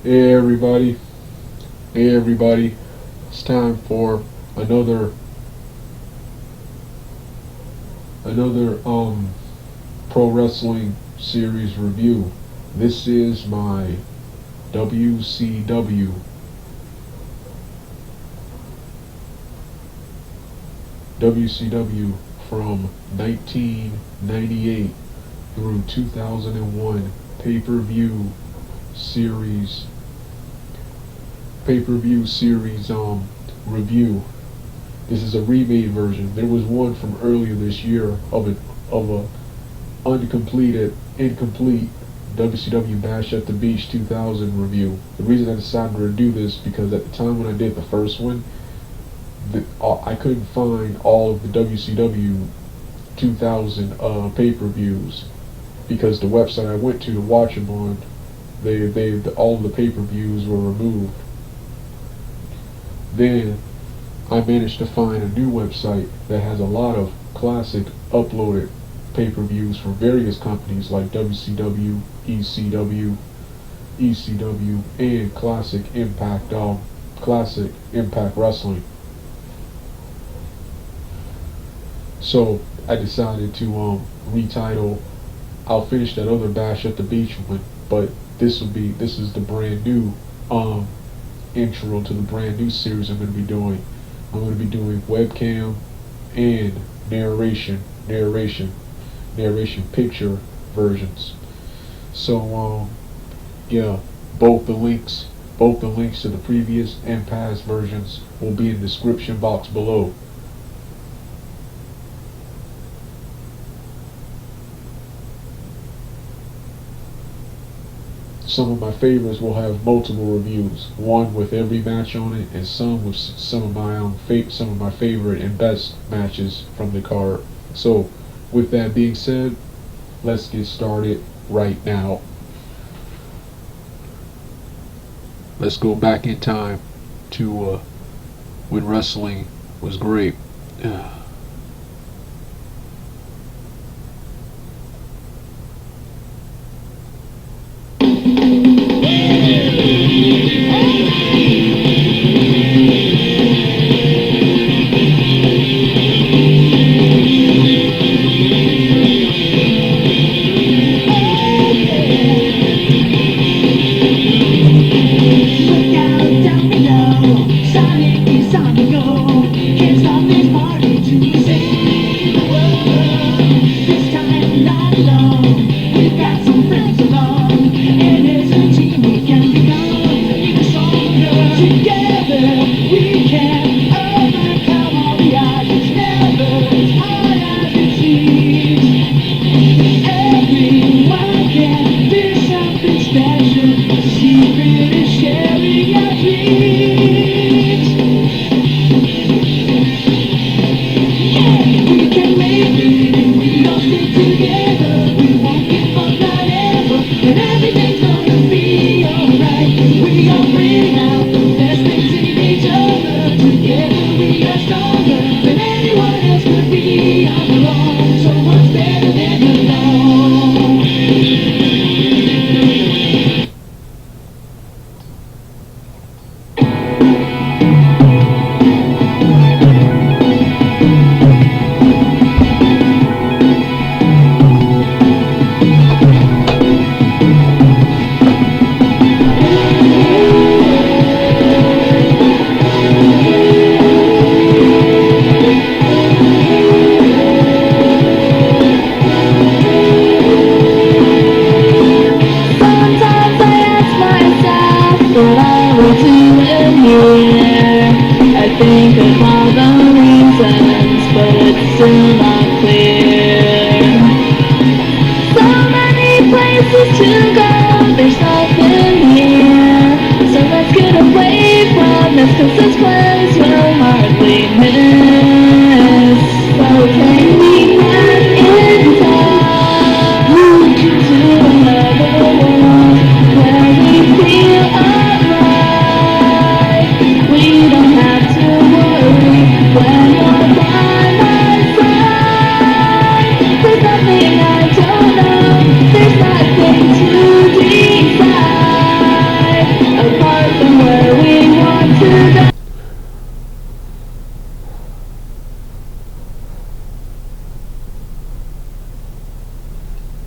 Hey everybody, hey everybody, it's time for another pro wrestling series review. This is my WCW WCW from 1998 through 2001 pay-per-view series review. This is a remade version. There was one from earlier this year of a incomplete WCW Bash at the Beach 2000 review. The reason I decided to do this because at the time when I did the first one, I couldn't find all of the WCW 2000 pay-per-views because the website I went to watch them on, all of the pay-per-views were removed. Then I managed to find a new website that has a lot of classic uploaded pay-per-views from various companies like WCW, ECW, and Classic Impact Wrestling. So I decided to retitle. I'll finish that other Bash at the Beach one, but this is the brand new intro to the brand new series I'm going to be doing. I'm going to be doing webcam and narration picture versions. So yeah, both the links to the previous and past versions will be in the description box below. Some of my favorites will have multiple reviews, one with every match on it, and some with some of my favorite and best matches from the card. So, with that being said, let's get started right now. Let's go back in time to when wrestling was great.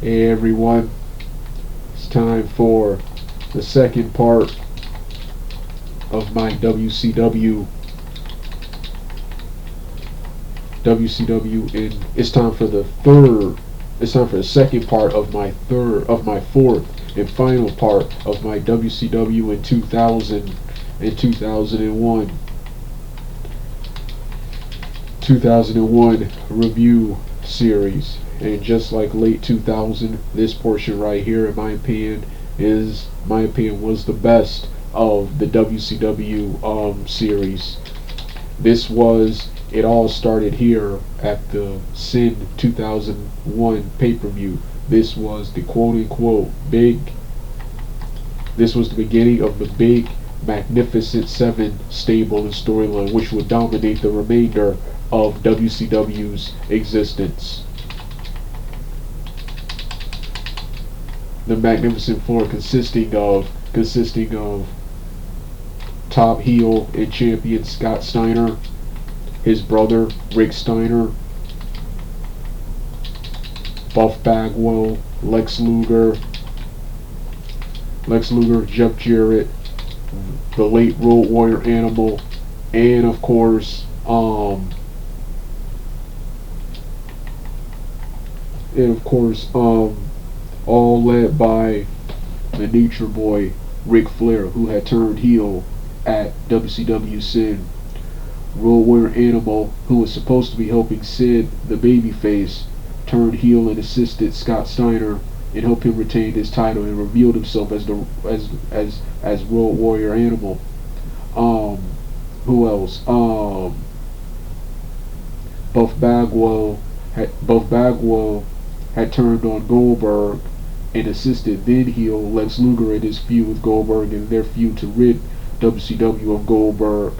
Hey everyone, it's time for the second part of my WCW, and it's time for the second part of my fourth and final part of my WCW in 2000 and 2001 review series. And just like late 2000, this portion right here, in my opinion, was the best of the WCW series. It all started here at the Sin 2001 pay-per-view. This was the quote-unquote this was the beginning of the big Magnificent Seven stable and storyline, which would dominate the remainder of WCW's existence. The Magnificent Four consisting of top heel and champion Scott Steiner, his brother Rick Steiner, Buff Bagwell, Lex Luger, Jeff Jarrett, the late Road Warrior Animal, and of course all led by the Nature Boy Ric Flair, who had turned heel at WCW Sin. Road Warrior Animal, who was supposed to be helping Sid, the babyface, turned heel and assisted Scott Steiner and helped him retain his title and revealed himself as Road Warrior Animal. Who else? Buff Bagwell had turned on Goldberg and assisted then heel Lex Luger in his feud with Goldberg and their feud to rid WCW of Goldberg.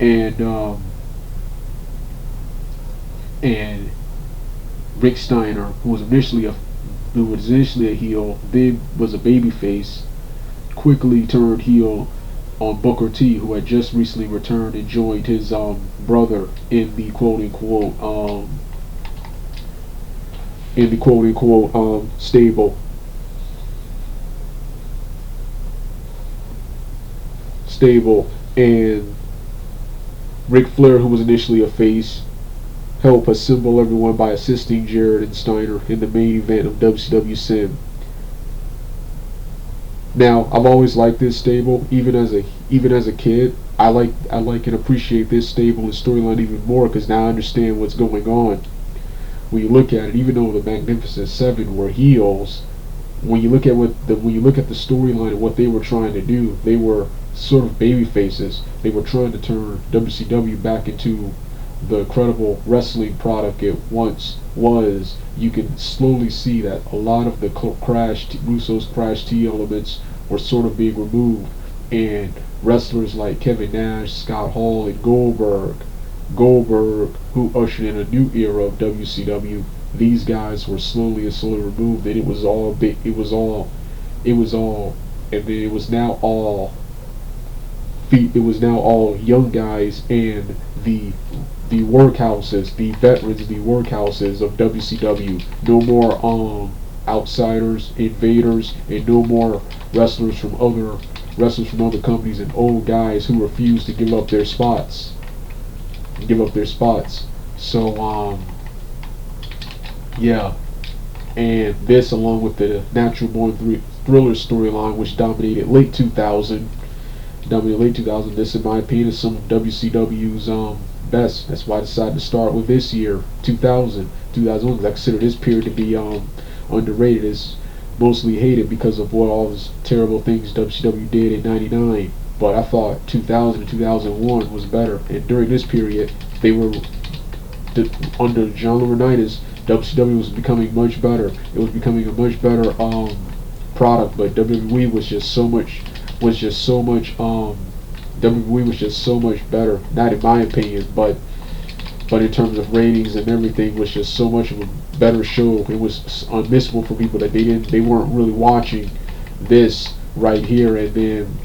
And Rick Steiner, who was initially a heel, then was a babyface, quickly turned heel on Booker T, who had just recently returned and joined his brother in the quote-unquote stable, and Ric Flair, who was initially a face, helped assemble everyone by assisting Jarrett and Steiner in the main event of WCW Sin. Now, I've always liked this stable, even as a kid. I like and appreciate this stable and storyline even more because now I understand what's going on. When you look at it, even though the Magnificent Seven were heels, when you look at the storyline and what they were trying to do, they were sort of baby faces. They were trying to turn WCW back into the credible wrestling product it once was. You can slowly see that a lot of the Russo's Crash T elements were sort of being removed, and wrestlers like Kevin Nash, Scott Hall, and Goldberg, who ushered in a new era of WCW, these guys were slowly removed, and it was now all young guys and the workhouses, the veterans, the workhouses of WCW. No more outsiders, invaders, and no more wrestlers from other companies and old guys who refuse to give up their spots. So yeah, and this, along with the Natural Born Thriller storyline, which dominated late 2000. This, in my opinion, is some of WCW's best. That's why I decided to start with this year, 2001, because I consider this period to be underrated. It's mostly hated because of what all those terrible things WCW did in '99. But I thought 2000 and 2001 was better. And during this period, they were under John Laurinitis. WCW was becoming much better. It was becoming a much better product. But WWE was just so much. WWE was just so much better. Not in my opinion, but in terms of ratings and everything, was just so much of a better show. It was unmissable for people that they weren't really watching this right here. And then,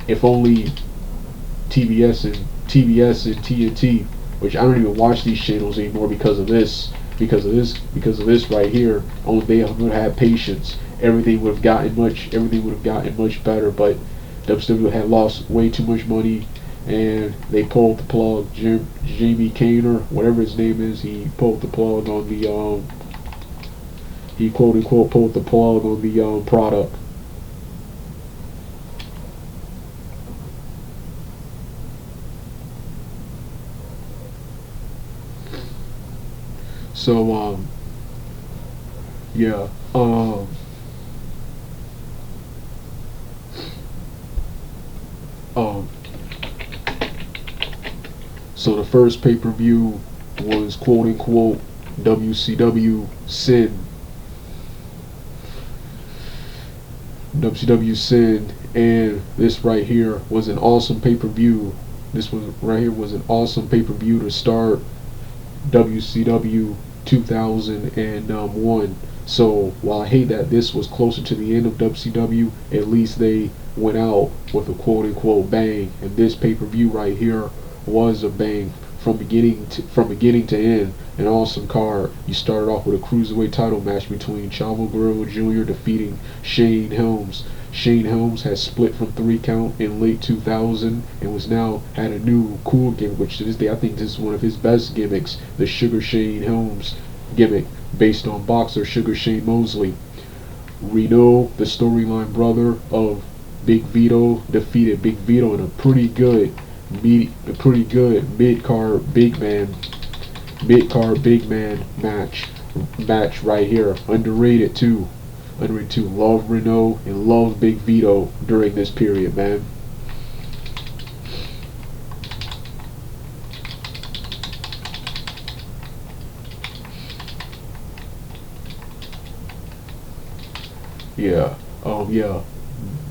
if only TBS and TNT, which I don't even watch these channels anymore because of this, because of this right here. Only they would have patience. Everything would have gotten much better. But WCW had lost way too much money, and they pulled the plug. Jamie Kaner, whatever his name is, he pulled the plug on the he quote unquote pulled the plug on the product. So yeah, um so the first pay-per-view was quote unquote WCW Sin. WCW Sin, and this right here was an awesome pay-per-view. This was right here was an awesome pay-per-view to start WCW 2001. So while I hate that this was closer to the end of WCW, at least they went out with a quote unquote bang. And this pay-per-view right here was a bang from beginning to end. An awesome card. You started off with a cruiserweight title match between Chavo Guerrero Jr. defeating Shane Helms. Shane Helms has split from 3 count in late 2000 and was now had a new cool gimmick, which to this day I think this is one of his best gimmicks, the Sugar Shane Helms gimmick, based on boxer Sugar Shane Mosley. Reno, the storyline brother of Big Vito, defeated Big Vito in a pretty good mid-card big man match right here. Underrated too. Love Reno and love Big Vito during this period, man. Yeah. Yeah.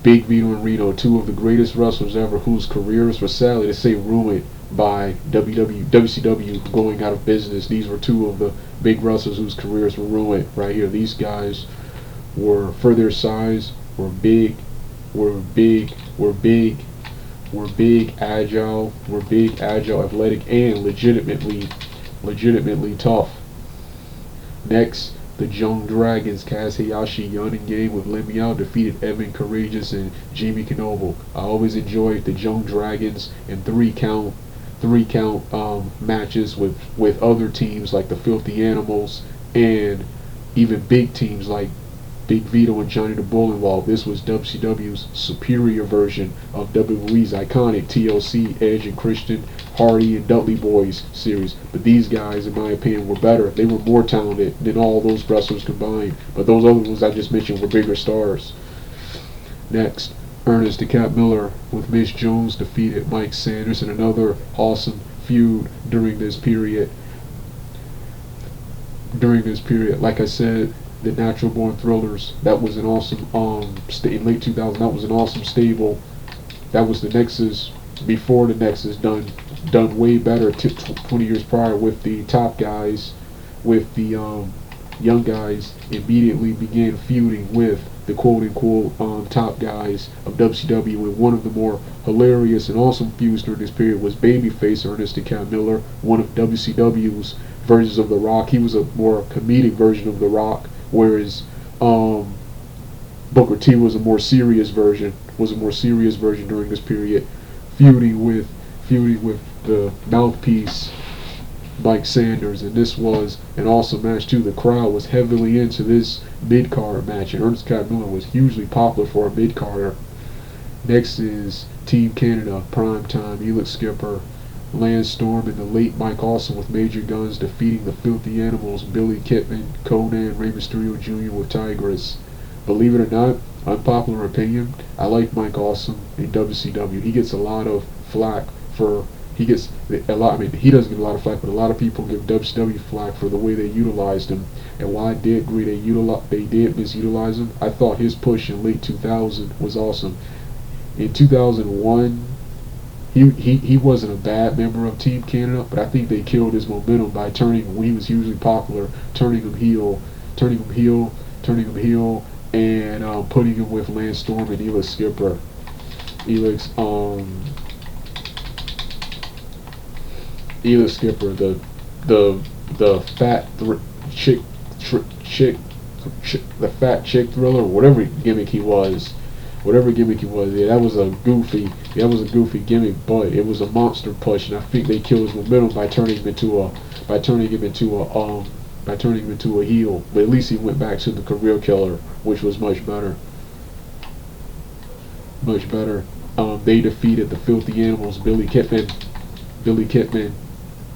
Big Vito and Reno, two of the greatest wrestlers ever, whose careers were sadly to say ruined by WCW going out of business. These were two of the big wrestlers whose careers were ruined right here. These guys were, for their size, were big, agile, athletic, and legitimately tough. Next, the Young Dragons, Kaz Hayashi, Yun and Game with Let Me Out, defeated Evan Courageous and Jimmy Knoble. I always enjoyed the Young Dragons and three count matches with other teams like the Filthy Animals and even big teams like Big Vito and Johnny the Bull involved. This was WCW's superior version of WWE's iconic TLC, Edge and Christian, Hardy and Dudley Boys series. But these guys, in my opinion, were better. They were more talented than all those wrestlers combined. But those other ones I just mentioned were bigger stars. Next, Ernest the Cat Miller with Mitch Jones defeated Mike Sanders in another awesome feud during this period. Like I said, the Natural Born Thrillers, that was an awesome in late 2000, that was an awesome stable. That was the Nexus before the Nexus, done way better 20 years prior, with the top guys, with the young guys immediately began feuding with the quote unquote top guys of WCW. And one of the more hilarious and awesome feuds during this period was Babyface Ernest the Cat Miller, one of WCW's versions of The Rock. He was a more comedic version of The Rock, whereas Booker T was a more serious version during this period, feuding with the mouthpiece Mike Sanders. And this was an awesome match too. The crowd was heavily into this mid-card match, and Ernest Cat Miller was hugely popular for a mid-carder. Next is Team Canada, Prime Time, Elix Skipper, Lance Storm, and the late Mike Awesome with Major Guns defeating the Filthy Animals, Billy Kidman, Conan, Rey Mysterio Jr. with Tigress. Believe it or not, unpopular opinion, I like Mike Awesome in WCW. He gets a lot of flack for he doesn't get a lot of flack, but a lot of people give WCW flack for the way they utilized him. And while I did agree they did misutilize him, I thought his push in late 2000 was awesome. In 2001, he wasn't a bad member of Team Canada, but I think they killed his momentum by when he was hugely popular, turning him heel, and putting him with Lance Storm and Elix Skipper. Elix Skipper, the chick, the fat chick thriller, whatever gimmick he was. Whatever gimmick he was, yeah, that was a goofy gimmick, but it was a monster push, and I think they killed his momentum by turning him into a heel. But at least he went back to the career killer, which was much better. Much better. They defeated the Filthy Animals, Billy Kidman,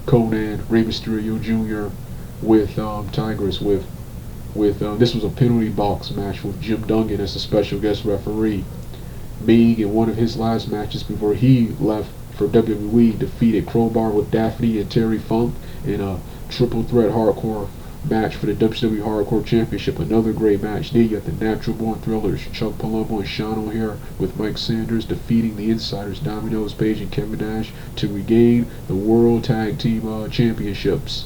Conan, Rey Mysterio Jr. with Tigress with this was a penalty box match with Jim Duggan as a special guest referee. Big, in one of his last matches before he left for WWE, defeated Crowbar with Daphne and Terry Funk in a triple threat hardcore match for the WCW Hardcore Championship. Another great match. Then you got the Natural Born Thrillers, Chuck Palumbo and Sean O'Hare with Mike Sanders defeating the Insiders, Domino's Page and Kevin Nash, to regain the World Tag Team Championships.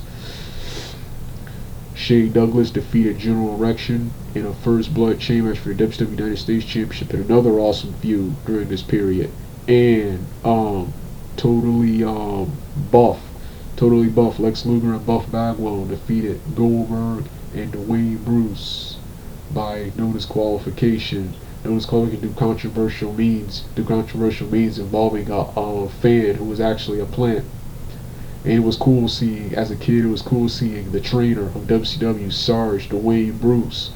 Shane Douglas defeated General Erection in a First Blood chain match for the WCW United States Championship in another awesome feud during this period. And totally buff Lex Luger and Buff Bagwell defeated Goldberg and Dwayne Bruce by no disqualification. No disqualification due to controversial means involving a fan who was actually a plant. And it was cool seeing, as a kid, the trainer of WCW, Sarge, Dwayne Bruce,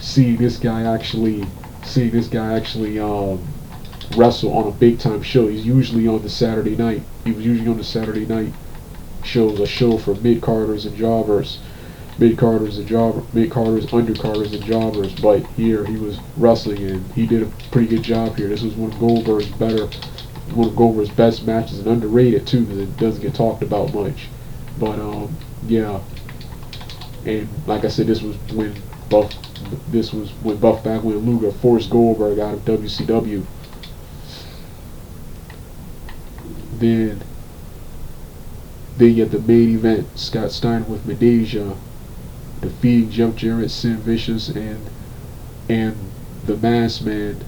seeing this guy actually wrestle on a big time show. He was usually on the Saturday night shows, a show for mid-carders and jobbers, undercarders and jobbers. But here he was wrestling, and he did a pretty good job here. This was one of Goldberg's best matches, and underrated too, because it doesn't get talked about much. But yeah, and like I said, this was when Buff Bagwell and Luger forced Goldberg out of WCW. Then you get the main event: Scott Steiner with Medeja defeating Jeff Jarrett, Sid Vicious, and the Masked Man,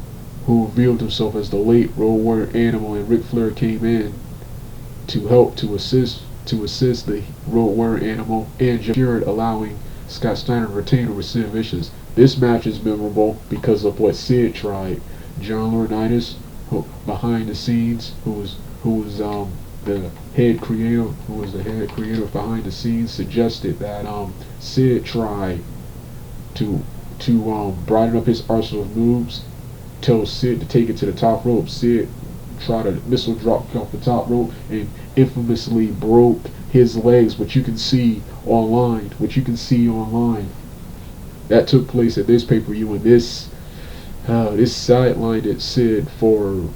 who revealed himself as the late Road Warrior Animal, and Ric Flair came in to assist the Road Warrior Animal and Jeff Jarrett, allowing Scott Steiner to retain over Sid Vicious. This match is memorable because of what Sid tried. John Laurinitis, behind the scenes, who was the head creator behind the scenes, suggested that Sid tried to brighten up his arsenal of moves, tell Sid to take it to the top rope. Sid tried a missile drop off the top rope and infamously broke his legs, which you can see online. That took place at this pay-per-view, and this sidelined Sid for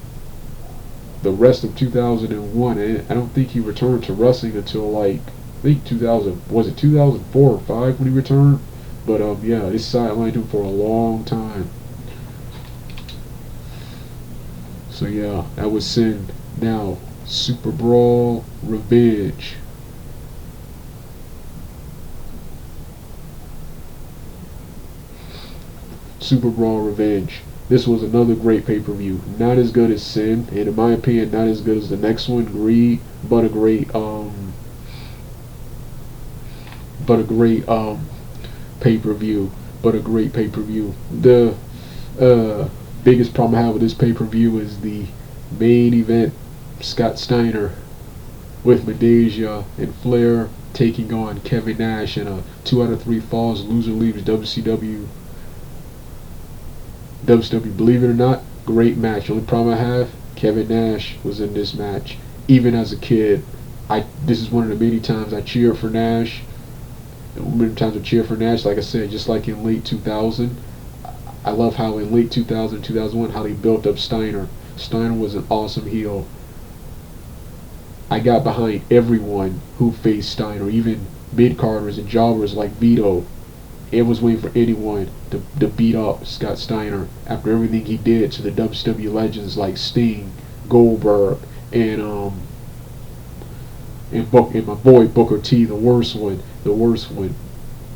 the rest of 2001, and I don't think he returned to wrestling until I think 2004 or 5 when he returned. But yeah, this sidelined him for a long time. So yeah, that was Sin. Now, Super Brawl Revenge. Super Brawl Revenge. This was another great pay-per-view. Not as good as Sin, and in my opinion, not as good as the next one, Greed, but a great pay-per-view. The biggest problem I have with this pay-per-view is the main event: Scott Steiner with Medeja and Flair taking on Kevin Nash in a 2 out of 3 falls. Loser leaves WCW. Believe it or not, great match. Only problem I have, Kevin Nash was in this match. Even as a kid, this is one of the many times I cheered for Nash. Like I said, just like in late 2000. I love how in late 2000, 2001, how they built up Steiner. Steiner was an awesome heel. I got behind everyone who faced Steiner, even mid-carders and jobbers like Vito. It was waiting for anyone to beat up Scott Steiner after everything he did to the WCW legends like Sting, Goldberg, and my boy Booker T, the worst one.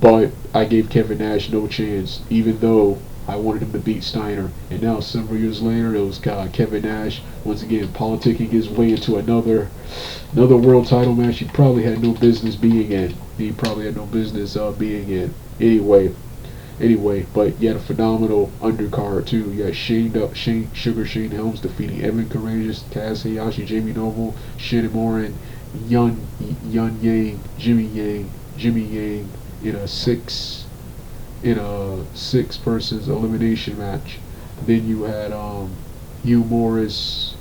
But I gave Kevin Nash no chance, even though I wanted him to beat Steiner. And now several years later, it was Kevin Nash once again politicking his way into another world title match he probably had no business being in. He probably had no business being in. Anyway, but you had a phenomenal undercard too. You had Shane Helms defeating Evan Courageous, Kaz Hayashi, Jamie Noble, Shannon Moore, Yun Yang, Jimmy Yang in a six persons elimination match. Then you had Hugh Morris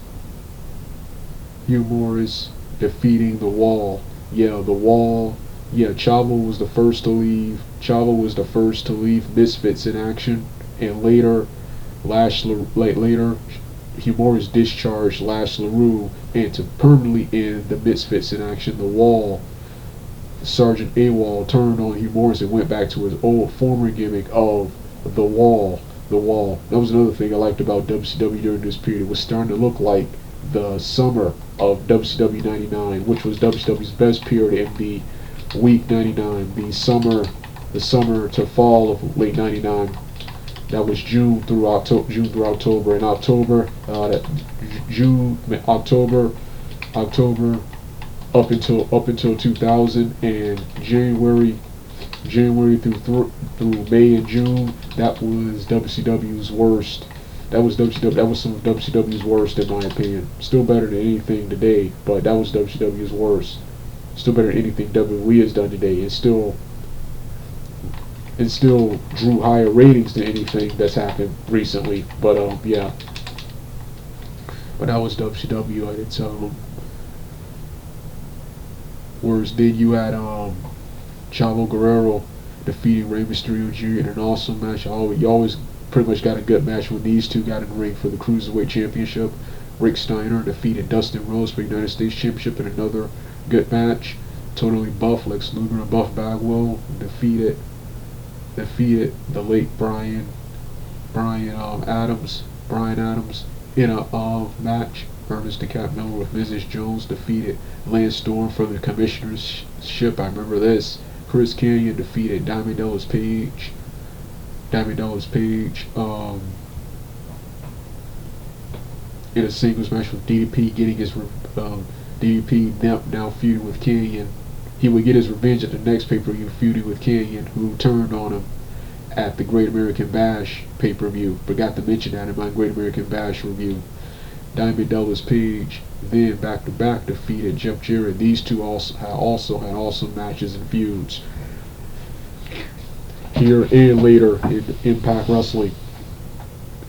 defeating the Wall. Yeah, the Wall. Yeah, Chavo was the first to leave. Misfits in action, and later Hugh Morris discharged Lash LaRue, and to permanently end the Misfits in action, the Wall, Sergeant AWOL, turned on Hugh Morris and went back to his old former gimmick of the Wall. That was another thing I liked about WCW during this period. It was starting to look like the summer of WCW 99, which was WCW's best period in the week 99, the summer to fall of late 99. That was June through October. In October, October up until 2000, and January through May and June, that was WCW's worst. That was some of WCW's worst, in my opinion. Still better than anything today, but that was WCW's worst. Still better than anything WWE has done today, and still drew higher ratings than anything that's happened recently. But yeah. But that was WCW at its worst. Then you had Chavo Guerrero defeating Rey Mysterio Jr. in an awesome match. You always pretty much got a good match when these two got in the ring for the Cruiserweight Championship. Rick Steiner defeated Dustin Rhodes for the United States Championship in another good match. Totally Buff, Lex Luger and Buff Bagwell defeated the late Brian Adams in a match. Ernest the Cat Miller with Mrs. Jones defeated Lance Storm for the Commissioner's ship. I remember this. Chris Kanyon defeated Diamond Dallas Page. In a singles match with DDP, getting his DDP now feuding with Kanyon. He would get his revenge at the next pay-per-view, feuding with Kanyon, who turned on him at the Great American Bash pay-per-view. Forgot to mention that in my Great American Bash review. Diamond Dallas Page then back-to-back defeated Jeff Jarrett. These two also had awesome matches and feuds here and later in Impact Wrestling.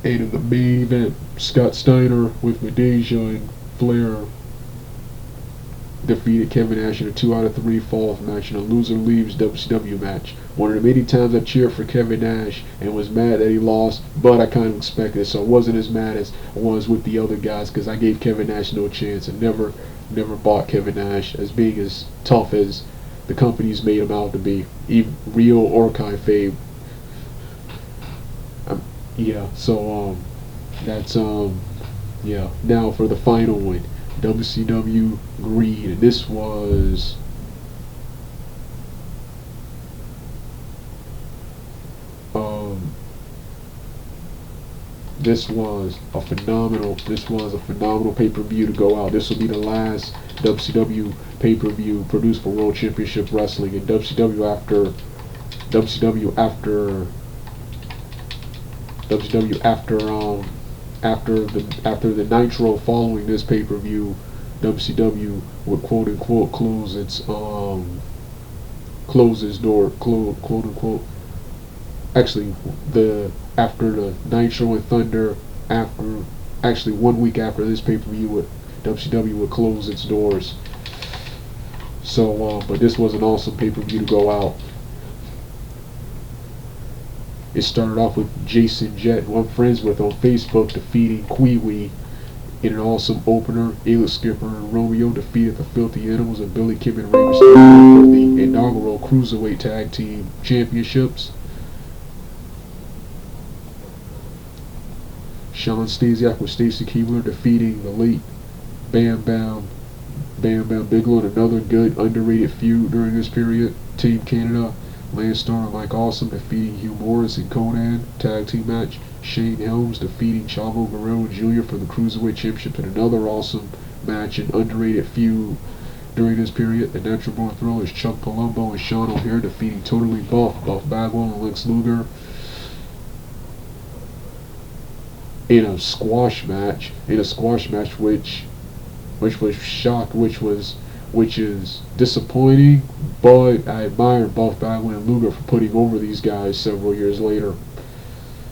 And in the main event, Scott Steiner with Madeja and Flair defeated Kevin Nash in a 2 out of 3 falls match in a loser leaves WCW match. One of the many times I cheered for Kevin Nash and was mad that he lost, but I kind of expected it, so I wasn't as mad as I was with the other guys, because I gave Kevin Nash no chance and never bought Kevin Nash as being as tough as the companies made him out to be, even real or kayfabe. Yeah, so that's yeah. Now for the final one, WCW Greed, and this was a phenomenal pay-per-view to go out. This will be the last WCW pay-per-view produced for World Championship Wrestling, and WCW after the Nitro following this pay-per-view, WCW would quote unquote close its door, quote unquote. Actually, after the Nitro and Thunder, actually 1 week after this pay-per-view, WCW would close its doors. So, but this was an awesome pay-per-view to go out. It started off with Jason Jett, who I'm friends with on Facebook, defeating Kwee-Wee in an awesome opener. Elix Skipper and Romeo defeated the Filthy Animals and Billy Kim and Rey Mysterio for the inaugural Cruiserweight Tag Team Championships. Shawn Stasiak with Stacy Keibler defeating the late Bam Bam Bigelow in another good underrated feud during this period. Team Canada Lance Storm and Mike Awesome defeating Hugh Morris and Conan. Tag team match. Shane Helms defeating Chavo Guerrero Jr. for the Cruiserweight Championship in another awesome match and underrated feud during this period. The Natural Born Thrillers Chuck Palumbo and Sean O'Hare defeating Totally Buff Bagwell and Lex Luger in a squash match. Which was shocked, which is disappointing, but I admire Buff Bagwell and Luger for putting over these guys several years later.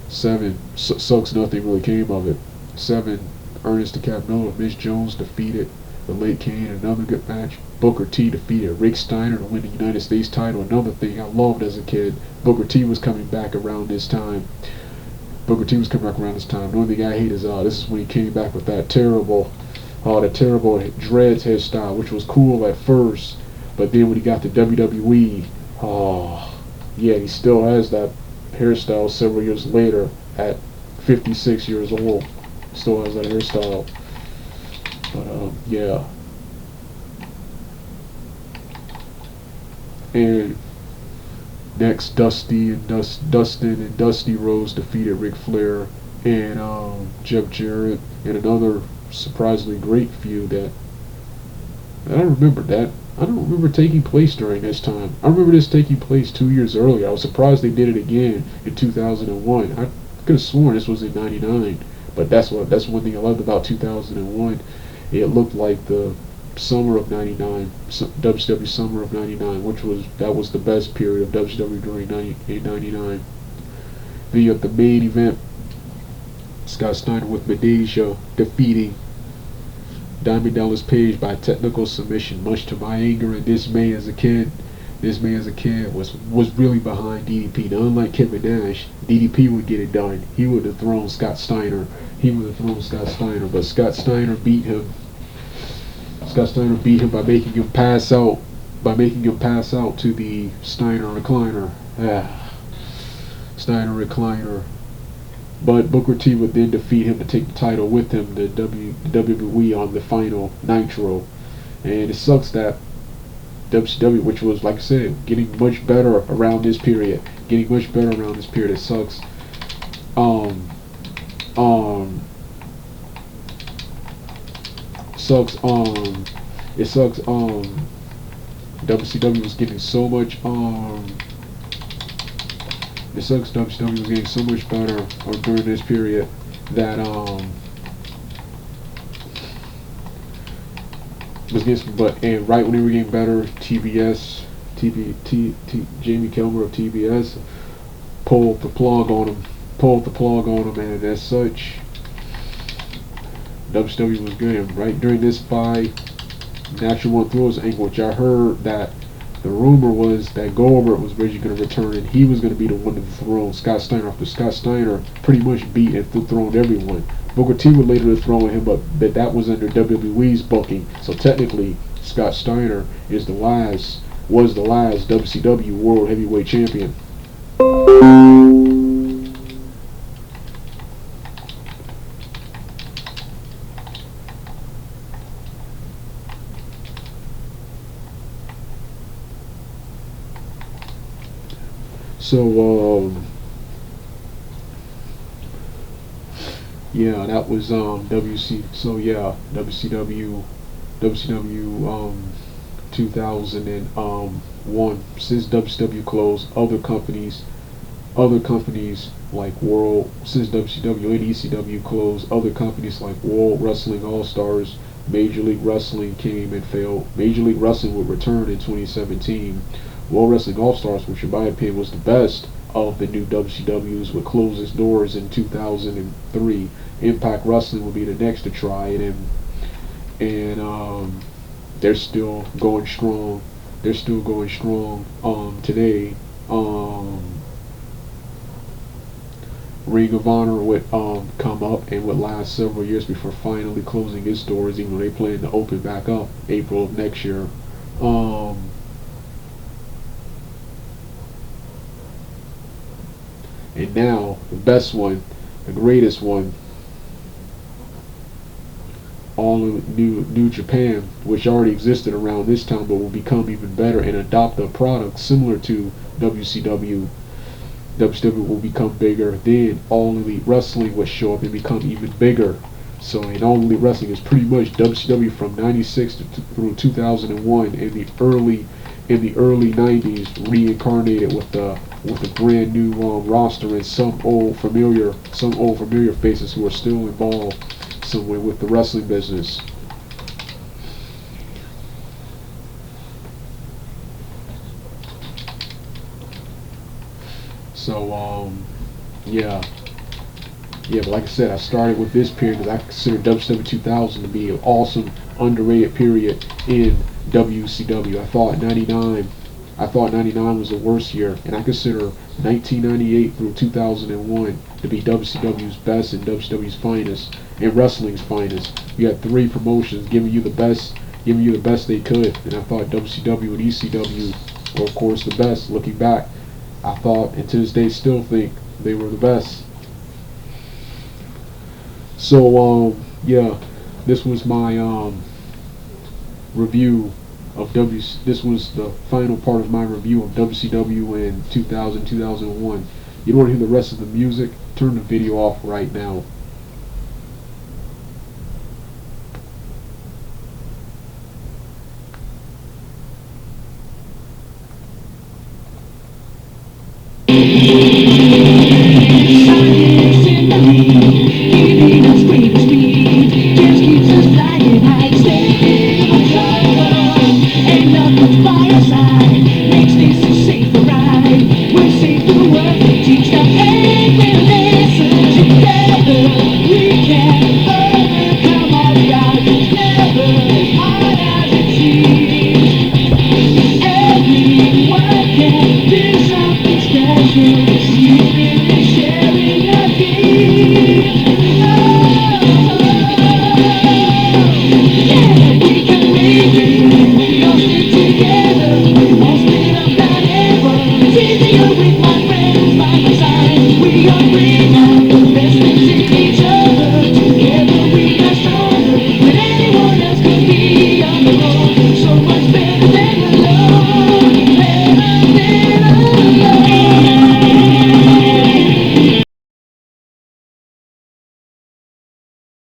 7. Sucks nothing really came of it. 7. Ernest the Cat Miller with Miss Jones defeated the late Kane in another good match. Booker T defeated Rick Steiner to win the United States title. Another thing I loved as a kid. Booker T was coming back around this time. The only thing I hate is this is when he came back with that terrible dreads hairstyle, which was cool at first, but then when he got to WWE, he still has that hairstyle several years later at 56 years old. Still has that hairstyle. But yeah. And next, Dustin and Dusty Rhodes defeated Ric Flair and Jeff Jarrett in another surprisingly great feud that I don't remember taking place during this time. I remember this taking place 2 years earlier. I was surprised they did it again in 2001. I could have sworn this was in '99, but that's one thing I loved about 2001. It looked like the summer of '99, WCW summer of '99, that was the best period of WCW during '99. The main event, Scott Steiner with Medeja defeating Diamond Dallas Page by technical submission, much to my anger and dismay as a kid. Was really behind DDP. Now, unlike Kevin Nash, DDP would get it done. He would have thrown Scott Steiner. But Scott Steiner beat him. By making him pass out. To the Steiner recliner. Steiner recliner. But Booker T would then defeat him to take the title with him, the WWE on the final Nitro. And it sucks that WCW, which was, like I said, getting much better around this period. It sucks. WCW was getting so much It sucks WCW was getting so much better during this period that and right when they were getting better, Jamie Kilmer of TBS pulled the plug on them, and as such, WCW was good. And right during this by Natural One Throws angle, which I heard that the rumor was that Goldberg was originally going to return and he was going to be the one to dethrone Scott Steiner after Scott Steiner pretty much beat and dethroned everyone. Booker T would later dethrone him, but that was under WWE's booking. So technically, Scott Steiner was the last WCW World Heavyweight Champion. So yeah, that was WCW 2001. Since WCW closed, other companies like since WCW and ECW closed, other companies like World Wrestling All-Stars, Major League Wrestling came and failed. Major League Wrestling would return in 2017. World Wrestling All-Stars, which in my opinion was the best of the new WCWs, would close its doors in 2003. Impact Wrestling would be the next to try it, and they're still going strong. Today. Ring of Honor would come up and would last several years before finally closing its doors, even though they plan to open back up April of next year. And now, the best one, the greatest one, all of New Japan, which already existed around this time, but will become even better and adopt a product similar to WCW. WCW will become bigger. Then All Elite Wrestling will show up and become even bigger. So, in All Elite Wrestling is pretty much WCW from '96 through 2001, in the early '90s, reincarnated with a brand new roster and some old familiar faces who are still involved somewhere with the wrestling business. So yeah, but like I said, I started with this period because I consider WCW 2000 to be an awesome, underrated period in WCW. I thought '99 was the worst year, and I consider 1998 through 2001 to be WCW's best and WCW's finest and wrestling's finest. You had three promotions giving you the best they could, and I thought WCW and ECW were, of course, the best. Looking back, I thought, and to this day still think, they were the best. So yeah, this was my review of this was the final part of my review of WCW in 2000-2001. You don't want to hear the rest of the music? Turn the video off right now.